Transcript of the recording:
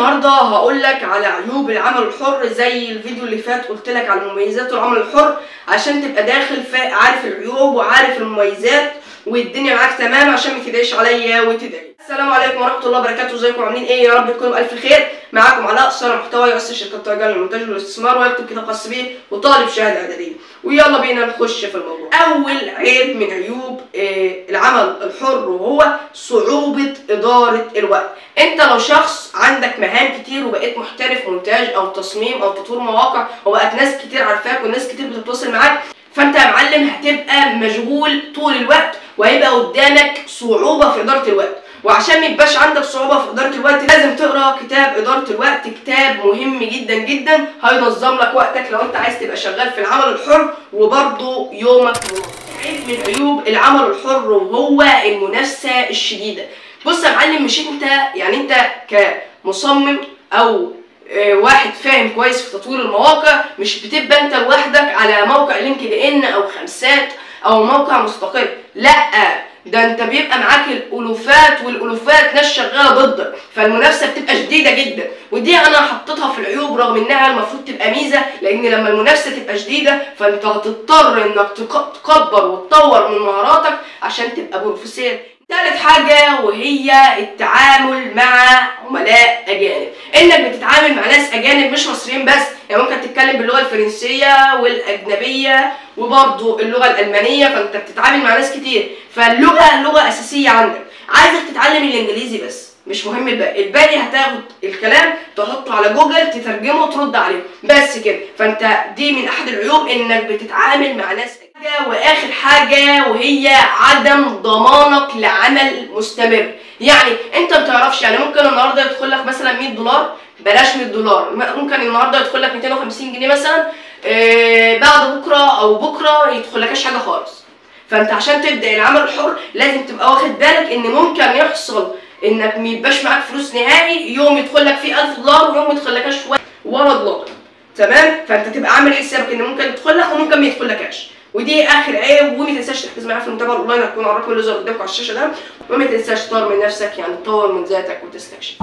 النهارده هقول لك على عيوب العمل الحر زي الفيديو اللي فات قلت لك على مميزات العمل الحر عشان تبقى داخل عارف العيوب وعارف المميزات والدنيا معاك تمام عشان ما تدعيش عليا وتدعي. السلام عليكم ورحمه الله وبركاته، ازيكم عاملين ايه؟ يا رب تكونوا بألف خير. معاكم علاء صانع محتوى يؤسس شركه طيران للمونتاج والاستثمار ويكتب كتاب خاص بيه وطالب شهاده اعداديه. ويلا بينا نخش في الموضوع. اول عيب من عيوب العمل الحر وهو صعوبه اداره الوقت. انت لو شخص عندك مهام كتير وبقيت محترف مونتاج او تصميم او تطوير مواقع وبقت ناس كتير عارفاك وناس كتير بتتواصل معاك، فانت يا معلم هتبقى مشغول طول الوقت وهيبقى قدامك صعوبه في اداره الوقت. وعشان ما يبقاش عندك صعوبه في اداره الوقت لازم تقرا كتاب اداره الوقت، كتاب مهم جدا جدا هينظم لك وقتك لو انت عايز تبقى شغال في العمل الحر وبرضه يومك منظم. عيب من عيوب العمل الحر وهو المنافسه الشديده. بص يا معلم، مش انت يعني انت كمصمم او واحد فاهم كويس في تطوير المواقع مش بتبقى انت لوحدك على موقع لينكد ان او خمسات او موقع مستقل، لا ده انت بيبقى معاك الالوفات والالوفات ناس شغاله ضدك، فالمنافسه بتبقى شديده جدا. ودي انا حطيتها في العيوب رغم انها المفروض تبقى ميزه، لان لما المنافسه تبقى شديده فانت هتضطر انك تكبر وتطور من مهاراتك عشان تبقى بروفيسور. ثالث حاجة وهي التعامل مع عملاء أجانب، إنك بتتعامل مع ناس أجانب مش مصريين بس، يعني ممكن تتكلم باللغة الفرنسية والأجنبية وبرضه اللغة الألمانية، فأنت بتتعامل مع ناس كتير، فاللغة لغة أساسية عندك. عايزك تتعلم الإنجليزي بس مش مهم الباقي هتاخد الكلام تحطه على جوجل تترجمه وترد عليه بس كده. فأنت دي من أحد العيوب إنك بتتعامل مع ناس أجانب. واخر حاجه وهي عدم ضمانك لعمل مستمر. يعني انت ما بتعرفش، يعني ممكن النهارده يدخل لك مثلا 100 دولار، بلاش 100 دولار، ممكن النهارده يدخل لك 250 جنيه مثلا، بعد بكره او بكره يدخل لكش حاجه خالص. فانت عشان تبدا العمل الحر لازم تبقى واخد بالك ان ممكن يحصل انك ما يبقاش معاك فلوس نهائي، يوم يدخل لك فيه 1000 دولار ويوم ما يدخلكش ولا دولار، تمام؟ فانت تبقى عامل حسابك ان ممكن يدخل لك وممكن ما يدخلكش. ودي اخر عيب. وما تنساش تركز معايا في المتابعه الاونلاين، هتكون على الرقم اللي ظهر قدامك على الشاشه ده. وما تنساش تطور من نفسك، يعني تطور من ذاتك وتستكشف.